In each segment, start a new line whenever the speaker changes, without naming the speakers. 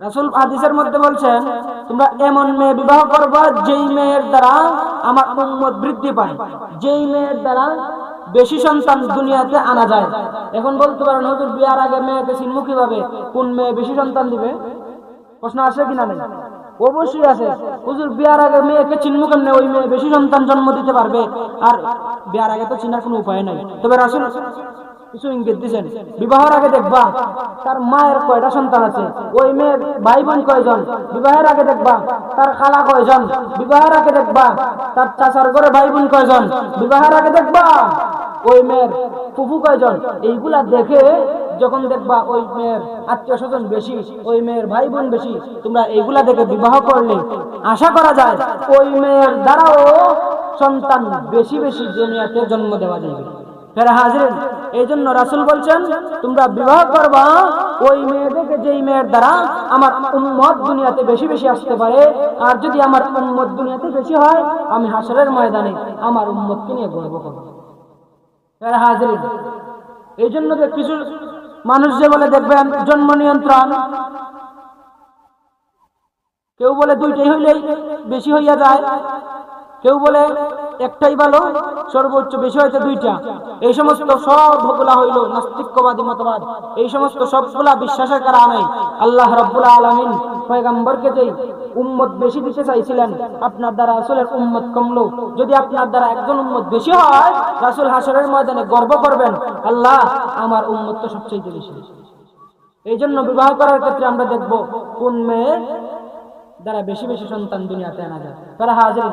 রাসূল হাদিসের মধ্যে বলছেন, তোমরা এমন মেয়ে বিবাহ করবা যেই মেয়ের দ্বারা আমার উম্মত বৃদ্ধি পায়, যেই মেয়ের দ্বারা বেশি সন্তান দুনিয়াতে আনা যায়। এখন বলতে পারেন, হুজুর বিয়ার আগে মেয়েকে চিনবো কিভাবে, কোন মেয়ে বেশি সন্তান দিবে? প্রশ্ন আসে কিনা? নেই? অবশ্যই আছে। হুজুর বিয়ার আগে মেয়েকে চিনবো কেমনে, ওই মেয়ে বেশি সন্তান জন্ম দিতে পারবে। আর বিয়ার আগে তো চিনার কোনো উপায় নাই। তবে রাসূল কিছু ইঙ্গিত দিয়েছেন, বিবাহের আগে দেখবা তার মায়ের কয়টা সন্তান আছে, ওই মেয়ের ভাই বোন কয়জন, বিবাহের আগে দেখবা তার খালা কয়জন, বিবাহের আগে দেখবা তার চাচার ঘরে ভাই বোন কয়জন, বিবাহের আগে দেখবা ওই মেয়ের ফুফু কয়জন। এইগুলা দেখে যখন দেখবা ওই মেয়ের আত্মীয় স্বজন বেশি, ওই মেয়ের ভাই বোন বেশি, তোমরা এইগুলা দেখে বিবাহ করলে আশা করা যায় ওই মেয়ের দ্বারাও সন্তান বেশি বেশি দুনিয়াতে জন্ম দেওয়া যাবে। ফেরা হাজির, এই জন্য রাসূল বলছেন, তোমরা বিবাহ করবা ওই মেয়েদেরকে যেই মেয়ের দ্বারা আমার উম্মত দুনিয়াতে বেশি বেশি আসতে পারে। আর যদি আমার উম্মত দুনিয়াতে বেশি হয়, আমি হাসরের ময়দানে আমার উম্মতকে নিয়ে গর্ব করব। ফেরা হাজির, এই জন্য যে কিছু মানুষ যে বলে দেখবেন জন্ম নিয়ন্ত্রণ, কেউ বলে দুইটাই হইলেই বেশি হইয়া যায়, কেউ বলে একটাই ভালো, সর্বোচ্চ বেশি হয়তো দুইটা। এই সমস্ত সবগুলা হইল নাস্তিক্যবাদী মতবাদ। এই সমস্ত সবগুলা বিশ্বাসের কারণে আল্লাহ রাব্বুল আলামিন পয়গম্বরকে যে উম্মত বেশি দিতে চাইছিলেন, আপনার দ্বারা রাসূলের উম্মত কমলো। যদি আপনার দ্বারা একজন উম্মত বেশি হয়, রাসূল হাসরের ময়দানে গর্ব করবেন, আল্লাহ আমার উম্মত তো সবচেয়ে বেশি। এই জন্য বিবাহ করার ক্ষেত্রে আমরা দেখব কোন মেয়ে দ্বারা বেশি বেশি সন্তান দুনিয়াতে আনা যায়। তারা হাজির,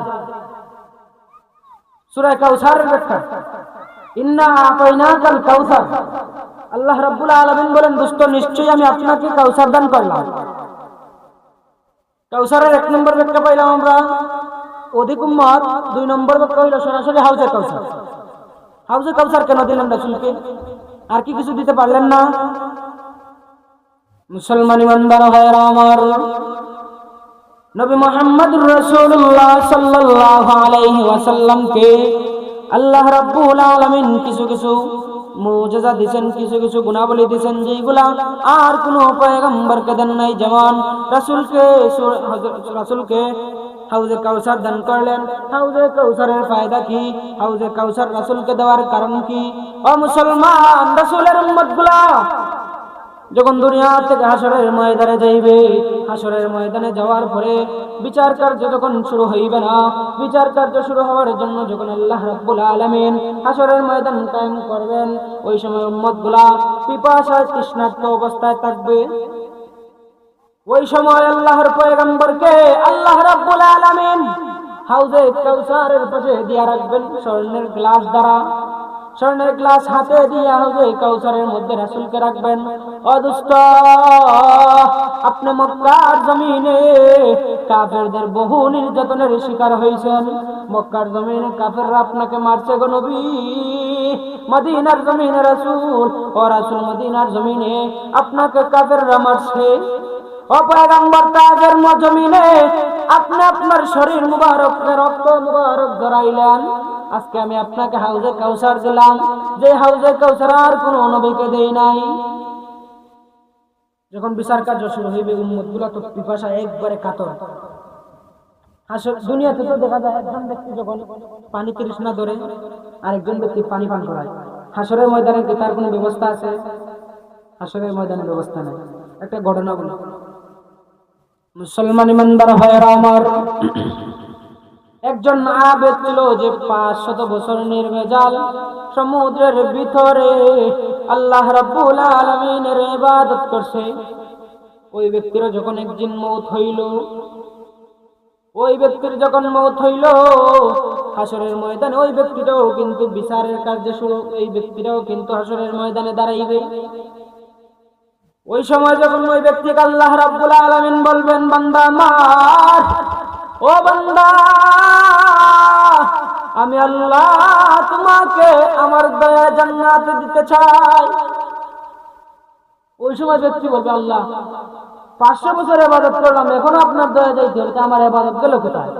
সূরা কাউসারের ব্যাখ্যা, ইন্না আতাইনাকাল কাউসার। আল্লাহ রাব্বুল আলামিন বলেন, দোস্ত নিশ্চয়ই আমি আপনাকে কাউসার দান করলাম। কাউসারের এক নম্বর ব্যাখ্যা পাইলাম আমরা অধিক উম্মত, দুই নম্বর ব্যাখ্যা হইল সরাসরি হাউজে কাউসার। হাউজে কাউসার কেন দিলেন রাসূলকে? আর কি কিছু দিতে পারলেন না? মুসলমান ইমানদার ভাইরা আমার, নবী মুহাম্মদুর রাসূলুল্লাহ সাল্লাল্লাহু আলাইহি ওয়াসাল্লামকে আল্লাহ রাব্বুল আলামিন কিছু কিছু মুজিজা দিবেন, কিছু কিছু গুণাবলী দিবেন যেগুলা আর কোনো পয়গম্বরকে দেন নাই। যেমন রাসূলকে হাউজে কাউসার দান করলেন। হাউজে কাউসারের ফায়দা কি? হাউজে কাউসার রাসূলকে দেওয়ার কারণ কি? ও মুসলমান, রাসূলের উম্মতগুলা যখন দুনিয়া থেকে হাসরের ময়দানে যাইবে, হাসরের ময়দানে যাওয়ার পরে বিচার কার্য যখন শুরু হইবে না, বিচার কার্য শুরু হওয়ার জন্য যখন আল্লাহ রাব্বুল আলামিন হাসরের ময়দান কায়েম করবেন, ওই সময় উম্মতগুলা পিপাসায় তৃষ্ণার্ত অবস্থায় থাকবে। ওই সময় আল্লাহর পয়গম্বরকে আল্লাহ রাব্বুল আলামিন হাউজে কাউসারের পাশে দিয়া রাখবেন স্বর্ণের গ্লাস দ্বারা। স্বর্ণের গ্লাস হাতে দিয়ে হাউজে কাউসারের মধ্যে রাসূলকে রাখবেন। ও দোস্ত, আপনি মক্কার জমিনে কাফেরদের বহু নির্যাতনের শিকার হয়েছেন। মক্কার জমিনে কাফেররা আপনাকে মারছে গো নবী। মদিনার জমিনে রাসূল, ও রাসূল মদিনার জমিনে আপনাকে কাফেররা মারছে। ও পয়গম্বর, তাদের জমিনে আপনি আপনার শরীর মুবারককে রক্ত মুবারক জড়াইলেন। আজকে আমি আপনাকে হাউজে কাউসার দিলাম, যে হাউজে কাউসার আর কোন নবীকে দেই নাই। যখন বিচার কার্য শুরু হইবে, উম্মতগুলা তো পিপাসা একবারে কাতর। দুনিয়াতে তো দেখা যায় একজন ব্যক্তি যখন পানি তৃষ্ণা ধরে আরেকজন ব্যক্তি পানি পান করায়। হাসরের ময়দানে কি তার কোনো ব্যবস্থা আছে? হাসরের ময়দানে ব্যবস্থা নেই। একটা ঘটনা বলি, মুসলমান ইমানদার ভাইরা আমার, একজন আবেদ ছিল যে 500 বছর নির্ভেজাল সমুদ্রের ভিতরে আল্লাহ রাব্বুল আলামিনের ইবাদত করছে। ওই ব্যক্তির যখন একদিন মওত হইল, ওই ব্যক্তির যখন মওত হইল, হাসরের ময়দানে ওই ব্যক্তিটাও কিন্তু বিচারের কার্যে শুরু, এই ব্যক্তিটাও কিন্তু হাসরের ময়দানে দাঁড়াইবে। ওই সময় যখন ওই ব্যক্তিকে আল্লাহ রাব্বুল আলামিন বলবেন, বান্দা আমার, ও বান্দা, আমি আল্লাহ তোমাকে আমার দয়া জান্নাতে দিতে চাই। ওই সময় ব্যক্তি বলবে, আল্লাহ 500 বছর ইবাদত করলাম, এখনো আপনার দয়া চাইতে হলে আমার ইবাদত গেল কোথায়?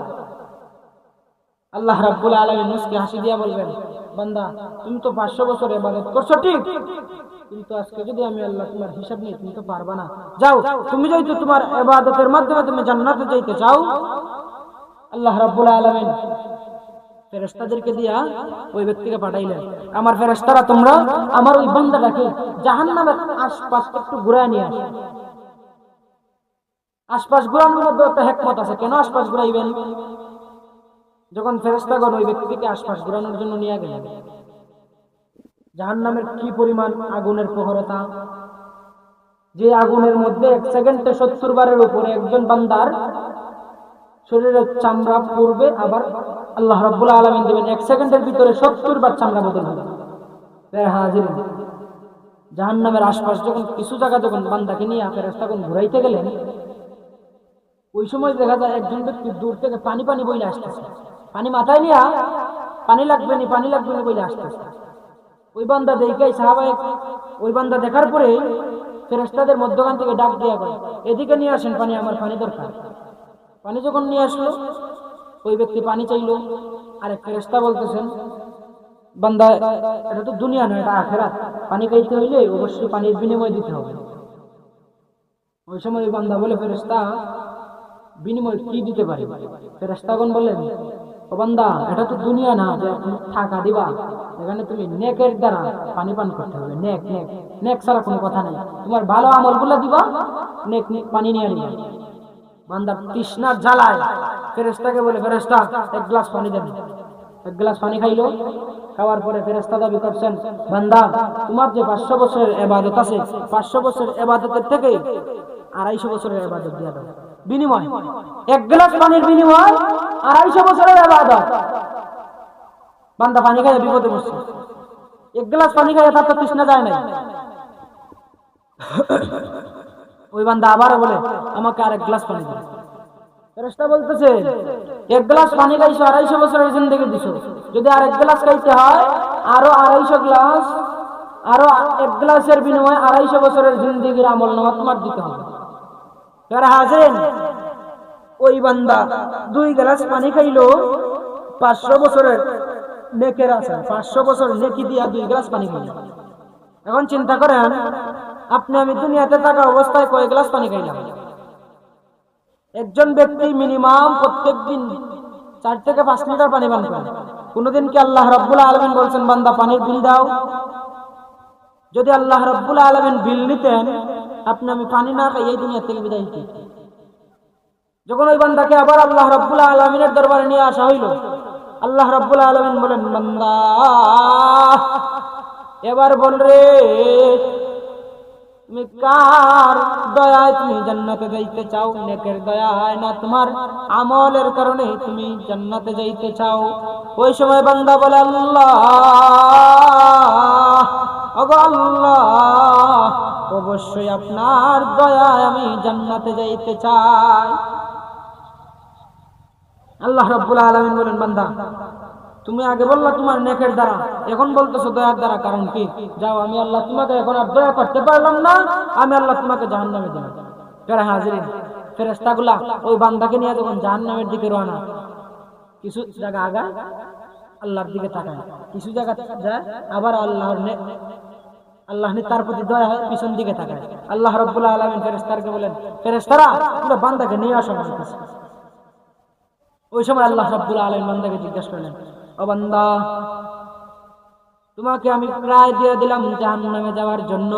আল্লাহ রাব্বুল আলামিন মুস্কি হাসি দিয়া বলবেন, বান্দা তুমি তো 500 বছর ইবাদত করছো ঠিক, কিন্তু আজকে যদি আমি আল্লাহ তোমার হিসাব নিই তুমি তো পারবা না। যাও, তুমি যেহেতু তোমার ইবাদতের মাধ্যমে তুমি জান্নাতে যাইতে চাও, আল্লাহ রাব্বুল আলামিন ফেরেশতাদেরকে দিয়া ওই ব্যক্তিকে পাঠাইলেন, আমার ফেরেশতারা তোমরা আমার ওই বান্দাটাকে জাহান্নামের আশপাশ একটু ঘুরায় নিয়ে আসো। আশপাশ ঘুরানোর মধ্যে একটা হিকমত আছে। কেন আশপাশ ঘুরাইবেন? যখন ফেরেশতাগণ ওই ব্যক্তিকে আশপাশ ঘুরানোর জন্য নিয়ে গেলেন, জাহান্নামের কি পরিমাণ আগুনের প্রখরতা, যে আগুনের মধ্যে 1 সেকেন্ডে 70 বারের উপরে একজন বান্দার শরীরের চামড়া পড়বে, আবার আল্লাহ রাব্বুল আলামিন দিবেন 1 সেকেন্ডের ভিতরে 70 বার চামড়া বদল হবে। হাজিরিন, জাহান্নামের আশপাশ যখন কিছু জায়গা যখন বান্দাকে নিয়ে ফেরেশতাগণ ঘুরাইতে গেলেন, ওই সময় দেখা যায় একজন ব্যক্তি দূর থেকে পানি পানি বইলে আসতেছে, পানি মাথায় নিয়ে পানি লাগবে নি বইলে আসতেছে। ওই বান্দা দেখাই সাহাবায়ে, ওই বান্দা দেখার পরে ফেরেশতাদের মধ্যখান থেকে ডাক দিয়া কয়, এদিকে নিয়ে আসেন পানি, আমার পানি দরকার। পানি যখন নিয়ে আসলো, ওই ব্যক্তি পানি চাইলো, আরেক ফেরেশতা বলতেছেন, বান্দা এটা তো দুনিয়া নয়, এটা আখিরাত, পানি খাইতে হইলে অবশ্যই পানির বিনিময় দিতে হবে। ওই সময় ওই বান্দা বলে, ফেরেশতা বিনিময় কি দিতে পারি? ফেরেশতাগণ বলেন, ও বান্দা এটা তো দুনিয়া না যে টাকা দিবা, এখানে তুমি নেকের দ্বারা পানি পান করতে হবে। নেক নেক নেক ছাড়া কোনো কথা নাই, তোমার ভালো আমলগুলো দিবা, নেক নেক পানি নিয়ে নিবা। বান্দা তৃষ্ণার জ্বালায় ফেরেশতাকে বলে, ফেরেশতা 1 গ্লাস পানি দেন। 1 গ্লাস পানি খাইলো। খাওয়ার পরে ফেরেশতা দাবি করছেন, বান্দা তোমার যে 500 বছরের ইবাদত আছে, 500 বছরের ইবাদতের থেকে 250 বছরের ইবাদত দিয়া দাও। বিনিময় 1 গ্লাস পানির বিনিময় 250 বছরের ইবাদত। বান্দা পানি খাইয়ে বিপদে পড়ছে। 1 গ্লাস পানি খাইয়ে তার তো তৃষ্ণা যায় নাই। ওই বান্দা আবার বলে, আমাকে আর 1 গ্লাস পানি দিন। ফেরেশতা বলতেছে, 1 গ্লাস পানি খাইছো, 250 বছরের জিন্দেগি দিছো, যদি আর 1 গ্লাস খাইতে হয় আরো 250 গ্লাস, আরো 1 গ্লাসের বিনিময়ে 250 বছরের জিন্দেগির আমলনামা তোমার দিতে হবে। হাজিরিন, ওই বান্দা 2 গ্লাস পানি খাইলো, 500 বছরের নেকের আছে, 500 বছর নেকি দিয়া 2 গ্লাস পানি খাইলো। এখন চিন্তা করেন, আপনি আমি দুনিয়াতে থাকা অবস্থায় কয় গ্লাস পানি খাইলাম? একজন ব্যক্তি মিনিমাম প্রত্যেকদিন 4 থেকে 5 লিটার পানি পান করে। কোনদিন কি আল্লাহ রাব্বুল আলামিন বলছেন বান্দা পানির বিল দাও? যদি আল্লাহ রাব্বুল আলামিন বিল নিতেন, আপনি আমি পানি না খাই এই দুনিয়া থেকে বিদায় হইতে। যখন ওই বান্দাকে আবার আল্লাহ রাব্বুল আলামিনের দরবারে নিয়ে আসা হইল, আল্লাহ রাব্বুল আলামিন বলেন, বান্দা এবার বল রে, তুমি কার দয়ায় তুমি জান্নাতে যাইতে চাও? নেকের দয়ায় না তোমার আমলের কারণে তুমি জান্নাতে যাইতে চাও? ওই সময় বান্দা বলে, আল্লাহ, ওগো আল্লাহ, অবশ্যই আপনার দয়ায় আমি জান্নাতে যাইতে চাই। আল্লাহ রাব্বুল আলামিন বলেন, বান্দা তুমি আগে বললা তোমার নেকের দ্বারা, এখন বলতেছো দয়ার দ্বারা, কারণ কি? যাও, আমি আল্লাহ তোমাকে এখন আর দয়া করতে পারলাম না, আমি আল্লাহ তোমাকে জাহান্নামে দিলাম। হাজিরিন, ফেরেশতাগুলা ওই বান্দাকে নিয়ে যখন জাহান্নামের দিকে রওনা, কিছু জায়গা আগায় আল্লাহর দিকে তাকায়, কিছু জায়গা যায় আবার আল্লাহ তার প্রতি দয়া হয় পিছন দিকে তাকায়। আল্লাহ রাব্বুল আলামিন ফেরেশতাকে বলেন, ফেরেশতারা তোমরা বান্দাকে নিয়ে আসো আমার কাছে। ওই সময় আল্লাহ রাব্বুল আলামিন বান্দাকে জিজ্ঞাসা করলেন, ও বান্দা, তোমাকে আমি প্রায় দিয়ে দিলাম জাহান্নামে যাওয়ার জন্য,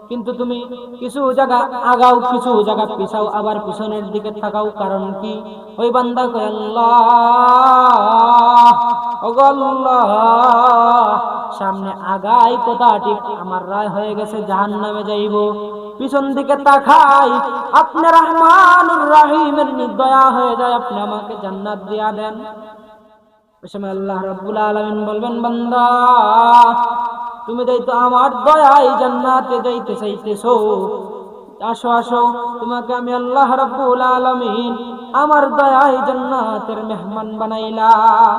কিন্তু তুমি কিছু জায়গা আগাও, কিছু জায়গা পিছাও, আবার পিছনের দিকে তাকাও, কারণ কি? ওই বান্দা কয়, আল্লাহ, ওগো আল্লাহ, সামনে আগাই কথাটি আমার রায় হয়ে গেছে জাহান্নামে যাইব, পিছন দিকে তাকাই আপনি রহমানুর রহিমের দয়া হয়ে যায়, আপনি আমাকে জান্নাত দিয়া দেন। ওই সময় আল্লাহ রাব্বুল আলামিন বলবেন, বান্দা তুমি তো আমার দয়ায় জান্নাতে যাইতে চাইতেছো, আসো আসো, তোমাকে আমি আল্লাহ রাব্বুল আলামিন আমার দয়ায় জান্নাতের মেহমান বানাইলাম।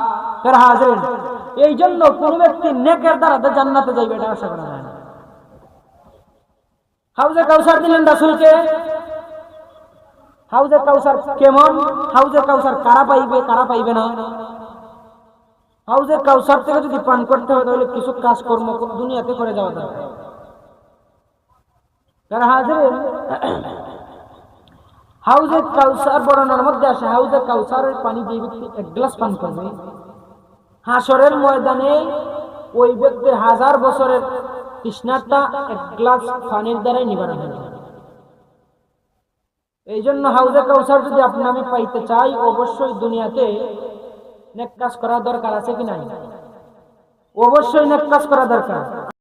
হাজিরিন, এই জন্য কোন ব্যক্তি নেকের দ্বারা জান্নাতে যাইবে এটা আশা করা যায় না। হাউজে কাউসার দিলেন রাসূলকে, হাউজে কাউসার কেমন? হাউজে কাউসার কারা পাইবে কারা পাইবে না? হাউজে কাউসার থেকে যদি পান করতে হয় তাহলে কিছু কাজকর্ম দুনিয়াতে করে যাওয়া দরকার। কারণ হাজিরিন, হাউজে কাউসার বর্ণনার মধ্যে আসে, হাউজে কাউসারের পানি যে ব্যক্তি এক গ্লাস পান করবে, হাসরের ময়দানে ওই ব্যক্তির 1000 বছরের তৃষ্ণাটা এক গ্লাস পানির দ্বারাই নিবারণ হয়ে যাবে। এই জন্য হাউজে কাউসার যদি আপনি আমি পাইতে চাই, অবশ্যই দুনিয়াতে নেক কাজ করা দরকার আছে কি নাই? অবশ্যই নেক কাজ করা দরকার।